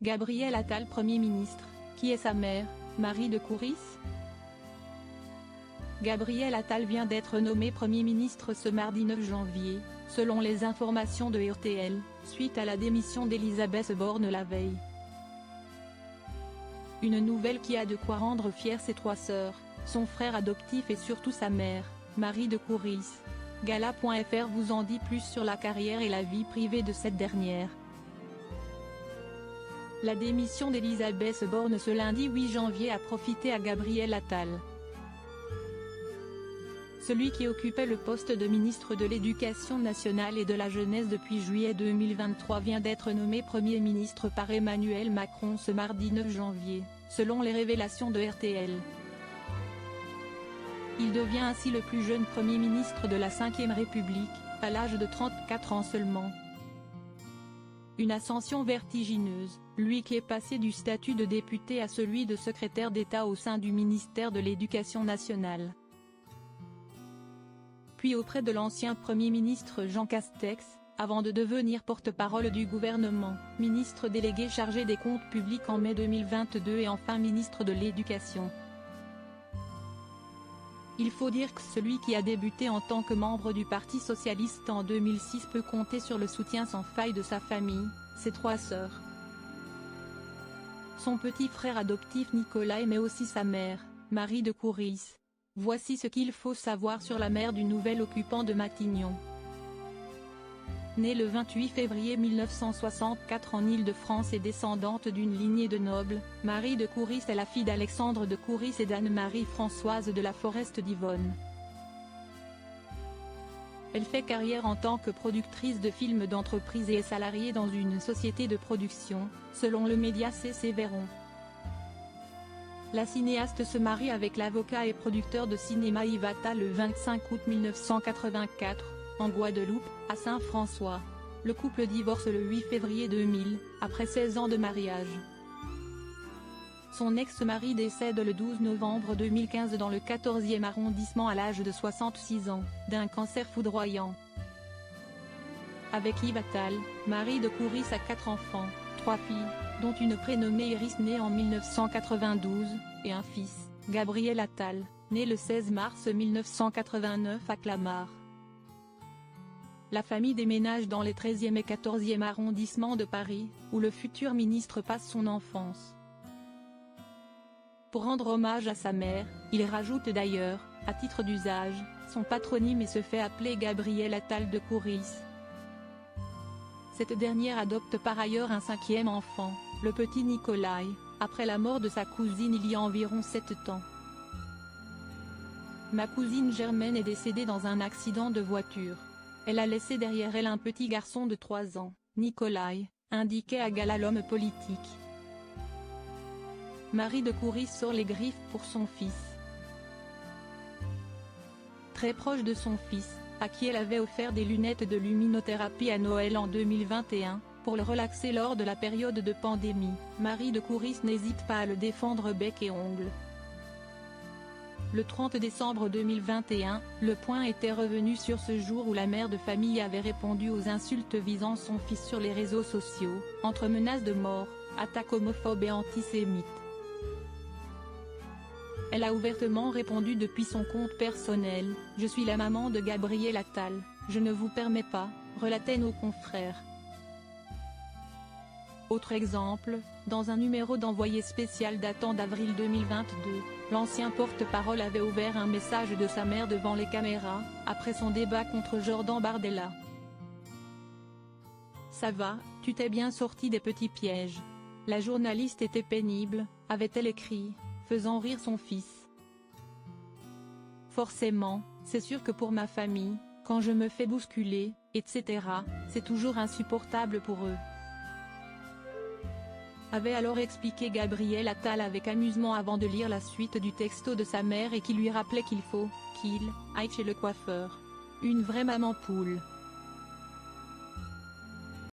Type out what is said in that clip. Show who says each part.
Speaker 1: Gabriel Attal Premier ministre, qui est sa mère, Marie de Couris? Gabriel Attal vient d'être nommé Premier ministre ce mardi 9 janvier, selon les informations de RTL, suite à la démission d'Elisabeth Borne la veille. Une nouvelle qui a de quoi rendre fière ses trois sœurs, son frère adoptif et surtout sa mère, Marie de Couris. Gala.fr vous en dit plus sur la carrière et la vie privée de cette dernière. La démission d'Elisabeth Borne ce lundi 8 janvier a profité à Gabriel Attal. Celui qui occupait le poste de ministre de l'Éducation nationale et de la jeunesse depuis juillet 2023 vient d'être nommé Premier ministre par Emmanuel Macron ce mardi 9 janvier, selon les révélations de RTL. Il devient ainsi le plus jeune Premier ministre de la Ve République, à l'âge de 34 ans seulement. Une ascension vertigineuse, lui qui est passé du statut de député à celui de secrétaire d'État au sein du ministère de l'Éducation nationale. Puis auprès de l'ancien Premier ministre Jean Castex, avant de devenir porte-parole du gouvernement, ministre délégué chargé des comptes publics en mai 2022 et enfin ministre de l'Éducation. Il faut dire que celui qui a débuté en tant que membre du Parti socialiste en 2006 peut compter sur le soutien sans faille de sa famille, ses trois sœurs. Son petit frère adoptif Nicolas mais aussi sa mère, Marie de Couris. Voici ce qu'il faut savoir sur la mère du nouvel occupant de Matignon. Née le 28 février 1964 en Île-de-France et descendante d'une lignée de nobles, Marie de Couris est la fille d'Alexandre de Couris et d'Anne-Marie Françoise de la Forest d'Yvonne. Elle fait carrière en tant que productrice de films d'entreprise et est salariée dans une société de production, selon le média C.C. Véron. La cinéaste se marie avec l'avocat et producteur de cinéma Yves Attal le 25 août 1984, en Guadeloupe, à Saint-François. Le couple divorce le 8 février 2000, après 16 ans de mariage. Son ex-mari décède le 12 novembre 2015 dans le 14e arrondissement à l'âge de 66 ans, d'un cancer foudroyant. Avec Yves Attal, Marie de Couris a 4 enfants, 3 filles, dont une prénommée Iris née en 1992, et un fils, Gabriel Attal, né le 16 mars 1989 à Clamart. La famille déménage dans les 13e et 14e arrondissements de Paris, où le futur ministre passe son enfance. Pour rendre hommage à sa mère, il rajoute d'ailleurs, à titre d'usage, son patronyme et se fait appeler Gabriel Attal de Couris. Cette dernière adopte par ailleurs un 5e enfant, le petit Nicolas, après la mort de sa cousine il y a environ 7 ans. Ma cousine Germaine est décédée dans un accident de voiture. Elle a laissé derrière elle un petit garçon de 3 ans, Nicolas, indiquait à Gala l'homme politique. Marie de Couris sort les griffes pour son fils. Très proche de son fils, à qui elle avait offert des lunettes de luminothérapie à Noël en 2021, pour le relaxer lors de la période de pandémie, Marie de Couris n'hésite pas à le défendre bec et ongles. Le 30 décembre 2021, Le Point était revenu sur ce jour où la mère de famille avait répondu aux insultes visant son fils sur les réseaux sociaux, entre menaces de mort, attaques homophobes et antisémites. Elle a ouvertement répondu depuis son compte personnel « Je suis la maman de Gabriel Attal, je ne vous permets pas », relatait nos confrères. Autre exemple, dans un numéro d'envoyé spécial datant d'avril 2022, l'ancien porte-parole avait ouvert un message de sa mère devant les caméras, après son débat contre Jordan Bardella. « Ça va, tu t'es bien sorti des petits pièges. La journaliste était pénible », avait-elle écrit, faisant rire son fils. Forcément, c'est sûr que pour ma famille, quand je me fais bousculer, etc., c'est toujours insupportable pour eux. Avait alors expliqué Gabriel Attal avec amusement avant de lire la suite du texto de sa mère et qui lui rappelait qu'il faut qu'il aille chez le coiffeur. Une vraie maman poule.